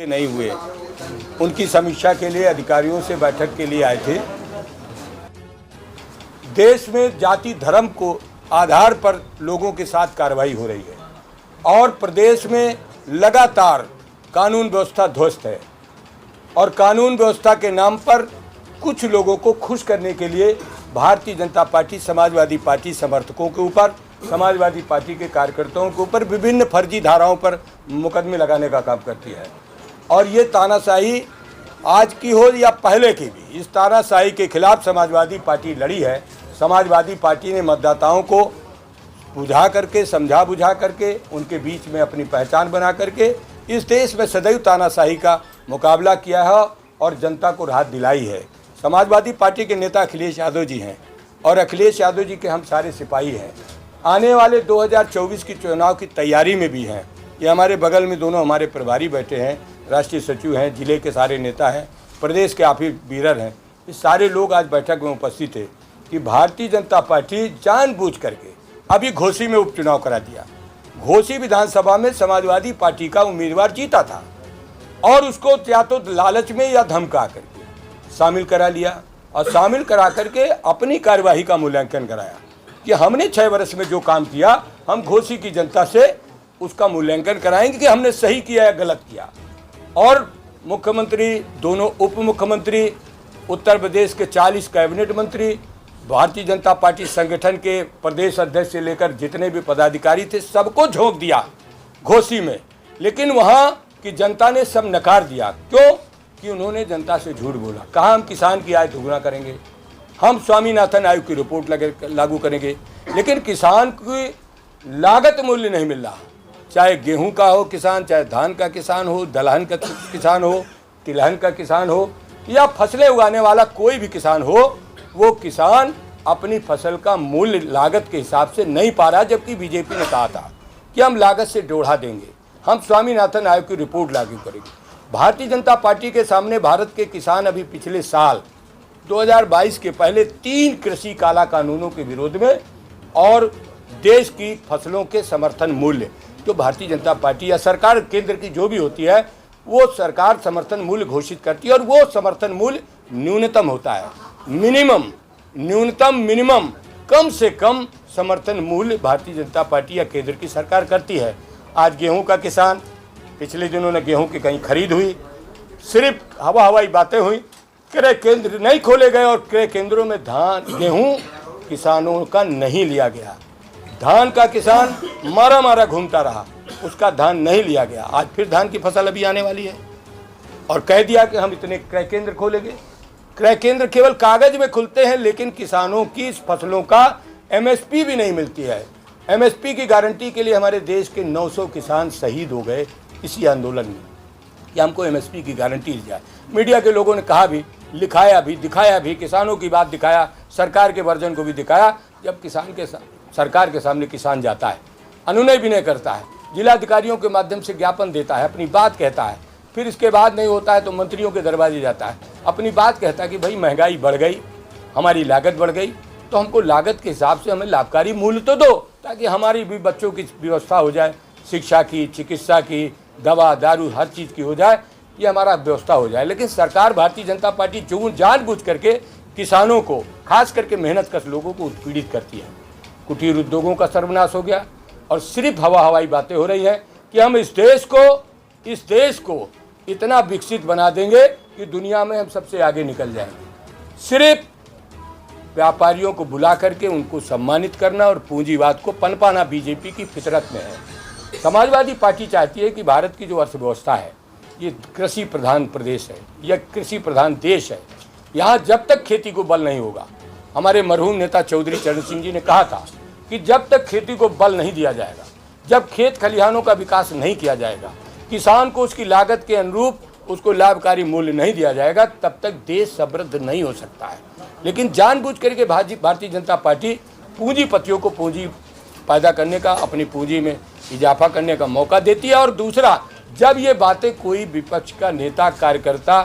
नहीं हुए, उनकी समीक्षा के लिए अधिकारियों से बैठक के लिए आए थे। देश में जाति धर्म को आधार पर लोगों के साथ कार्रवाई हो रही है और प्रदेश में लगातार कानून व्यवस्था ध्वस्त है और कानून व्यवस्था के नाम पर कुछ लोगों को खुश करने के लिए भारतीय जनता पार्टी समाजवादी पार्टी समर्थकों के ऊपर, समाजवादी पार्टी के कार्यकर्ताओं के ऊपर विभिन्न फर्जी धाराओं पर मुकदमे लगाने का काम करती है। और ये तानाशाही आज की हो या पहले की भी, इस तानाशाही के खिलाफ समाजवादी पार्टी लड़ी है। समाजवादी पार्टी ने मतदाताओं को बुझा करके, समझा बुझा करके, उनके बीच में अपनी पहचान बना करके इस देश में सदैव तानाशाही का मुकाबला किया है और जनता को राहत दिलाई है। समाजवादी पार्टी के नेता अखिलेश यादव जी हैं और अखिलेश यादव जी के हम सारे सिपाही हैं। आने वाले 2024 की चुनाव की तैयारी में भी हैं। ये हमारे बगल में दोनों हमारे प्रभारी बैठे हैं, राष्ट्रीय सचिव हैं, जिले के सारे नेता हैं, प्रदेश के आप ही बीरर हैं। ये सारे लोग आज बैठक में उपस्थित थे कि भारतीय जनता पार्टी जानबूझ करके अभी घोसी में उपचुनाव करा दिया। घोसी विधानसभा में समाजवादी पार्टी का उम्मीदवार जीता था और उसको या तो लालच में या धमका करके शामिल करा लिया और शामिल करा करके अपनी कार्यवाही का मूल्यांकन कराया कि हमने 6 वर्ष में जो काम किया हम घोसी की जनता से उसका मूल्यांकन कराएंगे कि हमने सही किया या गलत किया। और मुख्यमंत्री, दोनों उप मुख्यमंत्री, उत्तर प्रदेश के 40 कैबिनेट मंत्री, भारतीय जनता पार्टी संगठन के प्रदेश अध्यक्ष से लेकर जितने भी पदाधिकारी थे सबको झोंक दिया घोसी में। लेकिन वहाँ की जनता ने सब नकार दिया। क्यों? कि उन्होंने जनता से झूठ बोला। कहा हम किसान की आय दोगुना करेंगे, हम स्वामीनाथन आयोग की रिपोर्ट लागू करेंगे, लेकिन किसान की लागत मूल्य नहीं मिल रहा। चाहे गेहूं का हो किसान, चाहे धान का किसान हो, दलहन का किसान हो, तिलहन का किसान हो या फसलें उगाने वाला कोई भी किसान हो, वो किसान अपनी फसल का मूल्य लागत के हिसाब से नहीं पा रहा। जबकि बीजेपी ने कहा था कि हम लागत से जोड़ा देंगे, हम स्वामीनाथन आयोग की रिपोर्ट लागू करेंगे। भारतीय जनता पार्टी के सामने भारत के किसान अभी पिछले साल 2022 के पहले 3 कृषि काला कानूनों के विरोध में और देश की फसलों के समर्थन मूल्य, जो भारतीय जनता पार्टी या सरकार केंद्र की जो भी होती है, वो सरकार समर्थन मूल्य घोषित करती है और वो समर्थन मूल्य न्यूनतम होता है। मिनिमम कम से कम समर्थन मूल्य भारतीय जनता पार्टी या केंद्र की सरकार करती है। आज गेहूं का किसान, पिछले दिनों में गेहूं की कहीं खरीद हुई, सिर्फ हवाई बातें हुई, क्रय केंद्र नहीं खोले गए और क्रय केंद्रों में गेहूं किसानों का नहीं लिया गया। धान का किसान मारा घूमता रहा, उसका धान नहीं लिया गया। आज फिर धान की फसल अभी आने वाली है और कह दिया कि हम इतने क्रय केंद्र खोलेंगे। क्रय केंद्र केवल कागज में खुलते हैं, लेकिन किसानों की इस फसलों का एमएसपी भी नहीं मिलती है। एमएसपी की गारंटी के लिए हमारे देश के 900 किसान शहीद हो गए इसी आंदोलन में कि हमको एमएसपी की गारंटी दी जाए। मीडिया के लोगों ने कहा भी, लिखाया भी, दिखाया भी, किसानों की बात दिखाया, सरकार के वर्जन को भी दिखाया। जब सरकार के सामने किसान जाता है, अनुनय विनय करता है, जिलाधिकारियों के माध्यम से ज्ञापन देता है, अपनी बात कहता है, फिर इसके बाद नहीं होता है तो मंत्रियों के दरवाजे जाता है, अपनी बात कहता है कि भाई महंगाई बढ़ गई, हमारी लागत बढ़ गई, तो हमको लागत के हिसाब से हमें लाभकारी मूल्य तो दो, ताकि हमारी भी बच्चों की व्यवस्था हो जाए, शिक्षा की, चिकित्सा की, दवा दारू हर चीज़ की हो जाए, ये हमारा व्यवस्था हो जाए। लेकिन सरकार भारतीय जनता पार्टी जानबूझ करके किसानों को, खास करके मेहनत कश लोगों को उत्पीड़ित करती है। कुटीर उद्योगों का सर्वनाश हो गया और सिर्फ हवाई बातें हो रही हैं कि हम इस देश को इतना विकसित बना देंगे कि दुनिया में हम सबसे आगे निकल जाएंगे। सिर्फ व्यापारियों को बुला करके उनको सम्मानित करना और पूंजीवाद को पनपाना बीजेपी की फितरत में है। समाजवादी पार्टी चाहती है कि भारत की जो अर्थव्यवस्था है, ये कृषि प्रधान प्रदेश है या कृषि प्रधान देश है। यहाँ जब तक खेती को बल नहीं होगा, हमारे मरहूम नेता चौधरी चरण सिंह जी ने कहा था कि जब तक खेती को बल नहीं दिया जाएगा, जब खेत खलिहानों का विकास नहीं किया जाएगा, किसान को उसकी लागत के अनुरूप उसको लाभकारी मूल्य नहीं दिया जाएगा, तब तक देश समृद्ध नहीं हो सकता है। लेकिन जानबूझ करके भारतीय जनता पार्टी पूंजीपतियों को पूंजी पैदा करने का, अपनी पूंजी में इजाफा करने का मौका देती है। और दूसरा, जब ये बातें कोई विपक्ष का नेता, कार्यकर्ता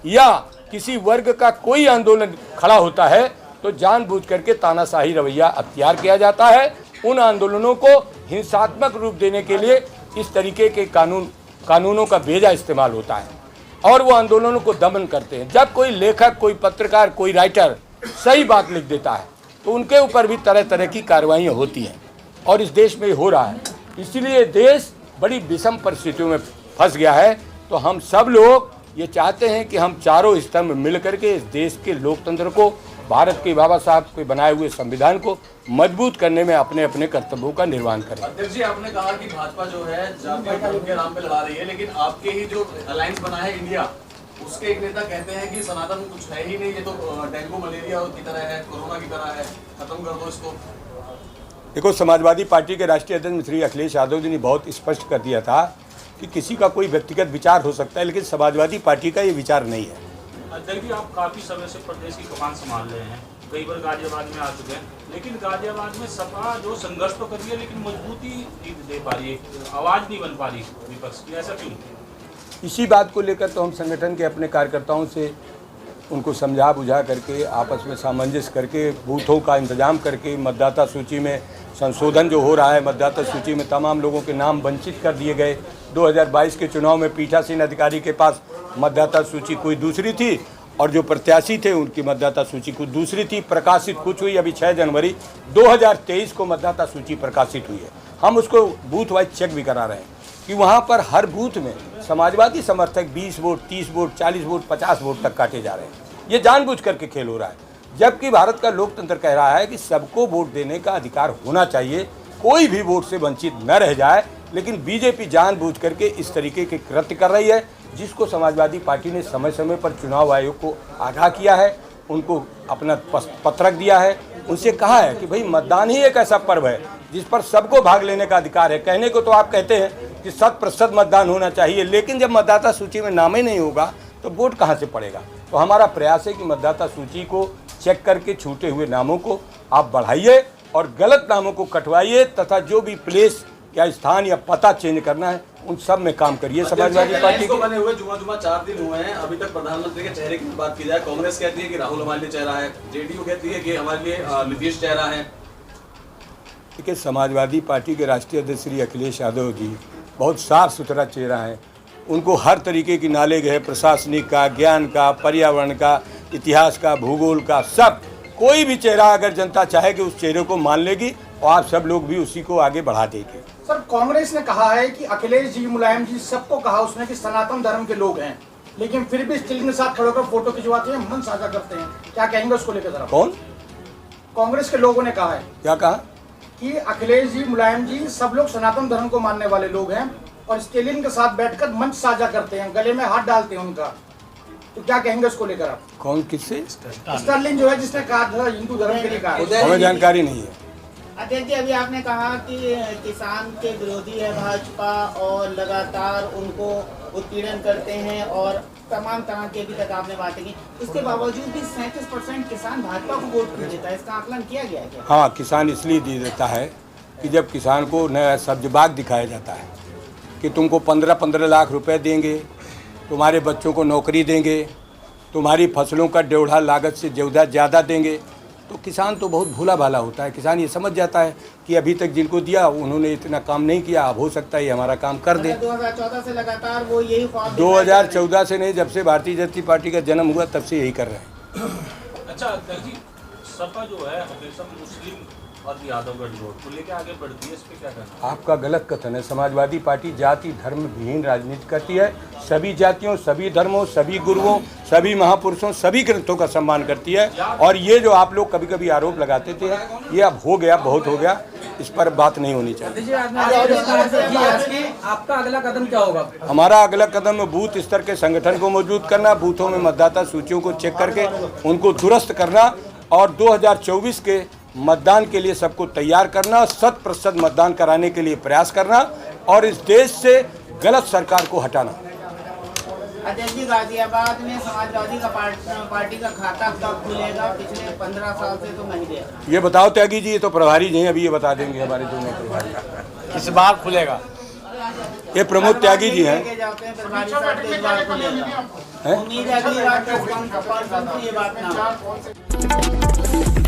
या किसी वर्ग का कोई आंदोलन खड़ा होता है तो जानबूझ करके तानाशाही रवैया अख्तियार किया जाता है। उन आंदोलनों को हिंसात्मक रूप देने के लिए इस तरीके के कानूनों का बेजा इस्तेमाल होता है। और वो आंदोलनों को दमन करते हैं। जब कोई लेखक, कोई पत्रकार, कोई राइटर सही बात लिख देता है तो उनके ऊपर भी तरह तरह की कार्रवाइयाँ होती हैं और इस देश में हो रहा है। इसीलिए देश बड़ी विषम परिस्थितियों में फंस गया है। तो हम सब लोग ये चाहते हैं कि हम चारों स्तंभ मिल करके इस देश के लोकतंत्र को, भारत के बाबा साहब के बनाए हुए संविधान को मजबूत करने में अपने अपने कर्तव्यों का निर्वहन करें। अध्यक्ष जी, आपने कहा कि भाजपा जो है जातीय धर्म के नाम पे लड़ा रही है, लेकिन आपके ही जो अलायंस बना है इंडिया, उसके एक नेता कहते हैं कि सनातन में कुछ है ही नहीं, ये तो डेंगू मलेरिया की तरह है, कोरोना की तरह है, खत्म कर दो इसको। देखो, समाजवादी पार्टी के राष्ट्रीय अध्यक्ष श्री अखिलेश यादव जी ने बहुत स्पष्ट कर दिया था कि किसी का कोई व्यक्तिगत विचार हो सकता है, लेकिन समाजवादी पार्टी का ये विचार नहीं है। अध्यक्ष जी, आप काफ़ी समय से प्रदेश की कमान संभाल रहे हैं, कई बार गाजियाबाद में आ चुके हैं, लेकिन गाजियाबाद में सपा जो संघर्ष तो कर रही है लेकिन मजबूती नहीं दे पा रही है, आवाज़ नहीं बन पा रही विपक्ष की, ऐसा क्यों? इसी बात को लेकर तो हम संगठन के अपने कार्यकर्ताओं से उनको समझा बुझा करके, आपस में सामंजस्य करके, बूथों का इंतजाम करके, मतदाता सूची में संशोधन जो हो रहा है, मतदाता सूची में तमाम लोगों के नाम वंचित कर दिए गए। 2022 के चुनाव में पीठासीन अधिकारी के पास मतदाता सूची कोई दूसरी थी और जो प्रत्याशी थे उनकी मतदाता सूची कुछ दूसरी थी। प्रकाशित कुछ हुई, अभी 6 जनवरी 2023 को मतदाता सूची प्रकाशित हुई है। हम उसको बूथ वाइज चेक भी करा रहे हैं कि वहाँ पर हर बूथ में समाजवादी समर्थक 20 वोट, 30 वोट, 40 वोट, 50 वोट तक काटे जा रहे हैं। ये जानबूझ करके खेल हो रहा है, जबकि भारत का लोकतंत्र कह रहा है कि सबको वोट देने का अधिकार होना चाहिए, कोई भी वोट से वंचित न रह जाए। लेकिन बीजेपी जानबूझ करके इस तरीके के कृत्य कर रही है, जिसको समाजवादी पार्टी ने समय समय पर चुनाव आयोग को आगाह किया है, उनको अपना पत्रक दिया है, उनसे कहा है कि भाई मतदान ही एक ऐसा पर्व है जिस पर सबको भाग लेने का अधिकार है। कहने को तो आप कहते हैं कि 100% मतदान होना चाहिए, लेकिन जब मतदाता सूची में नाम ही नहीं होगा तो वोट कहाँ से पड़ेगा। तो हमारा प्रयास है कि मतदाता सूची को चेक करके छूटे हुए नामों को आप बढ़ाइए और गलत नामों को कटवाइए, तथा जो भी प्लेस या स्थान या पता चेंज करना है उन सब में काम करिए। समाजवादी पार्टी को बने हुए जुमा 4 दिन हुए हैं, अभी तक प्रधानमंत्री के चेहरे की बात की जाए, कांग्रेस कहती है कि राहुल हमारे लिए चेहरा है, जेडीयू कहती है कि हमारे लिए नीतीश चेहरा है। देखिए, समाजवादी पार्टी के राष्ट्रीय अध्यक्ष श्री अखिलेश यादव जी बहुत साफ सुथरा चेहरा है। उनको हर तरीके की नॉलेज है, प्रशासनिक का, ज्ञान का, पर्यावरण का, इतिहास का, भूगोल का, सब। कोई भी चेहरा अगर जनता चाहे कि उस चेहरे को मान लेगी और आप सब लोग भी उसी को आगे बढ़ा देंगे। सर, कांग्रेस ने कहा है कि अखिलेश जी, मुलायम जी, सबको कहा उसने कि सनातन धर्म के लोग हैं, लेकिन फिर भी स्टिल के साथ खड़े होकर फोटो खिंचवाते हैं, मन साझा करते हैं। क्या कहेंगे उसको लेकर जरा? कौन? कांग्रेस के लोगों ने कहा है। क्या कहा? कि अखिलेश जी, मुलायम जी, सब लोग सनातन धर्म को मानने वाले लोग हैं और स्टेलिन के साथ बैठकर मंच साझा करते हैं, गले में हाथ डालते हैं उनका। तो क्या कहेंगे उसको लेकर आप? कौन? किससे? स्टर्लिन जो है, जिसने कहा था हिंदू धर्म के लिए कहा। हमें जानकारी नहीं है। अध्यक्ष जी, अभी आपने कहा कि किसान के विरोधी है भाजपा और लगातार उनको उत्पीड़न करते हैं और तमाम तरह की अभी तक आपने बातें की, इसके बावजूद भी 37% किसान भाजपा को वोट क्यों देता है? इसका आकलन किया गया है क्या? हाँ, किसान इसलिए दे देता है कि जब किसान को नया सब्जबाग दिखाया जाता है कि तुमको 15-15 लाख रुपए देंगे, तुम्हारे बच्चों को नौकरी देंगे, तुम्हारी फसलों का 1.5 लागत से ज़्यादा देंगे, तो किसान तो बहुत भोला भाला होता है। किसान ये समझ जाता है कि अभी तक जिनको दिया उन्होंने इतना काम नहीं किया, अब हो सकता है ये हमारा काम कर दे। 2014 से लगातार वो यही 2014 से नहीं, जब से भारतीय जनता पार्टी का जन्म हुआ तब से यही कर रहे हैं। अच्छा अध्यक्ष जी, सपा जो है हमेशा मुस्लिम और यादवगढ़ रोड को लेकर आगे बढ़ती है, इस पे क्या कहना? आपका गलत कथन है। समाजवादी पार्टी जाति धर्म विहीन राजनीति करती है, सभी जातियों, सभी धर्मों, सभी गुरुओं, सभी महापुरुषों, सभी ग्रंथों का सम्मान करती है। और ये जो आप लोग कभी कभी आरोप लगाते थे, ये अब हो गया, बहुत हो गया, इस पर बात नहीं होनी चाहिए। आपका अगला कदम क्या होगा? हमारा अगला कदम बूथ स्तर के संगठन को मजबूत करना, बूथों में मतदाता सूचियों को चेक करके उनको दुरुस्त करना और 2024 के मतदान के लिए सबको तैयार करना, 100% मतदान कराने के लिए प्रयास करना और इस देश से गलत सरकार को हटाना। अध्यक्ष जी, गाजियाबाद में समाजवादी का पार्टी का खाता कब खुलेगा? पिछले 15 साल से तो नहीं दिया। ये बताओ त्यागी जी, ये तो प्रभारी जी हैं, अभी ये बता देंगे हमारे दोनों प्रभारी। इस बार खुलेगा। ये प्रमोद त्यागी जी हैं। उम्मीद है अगली बार ये बात ना हो।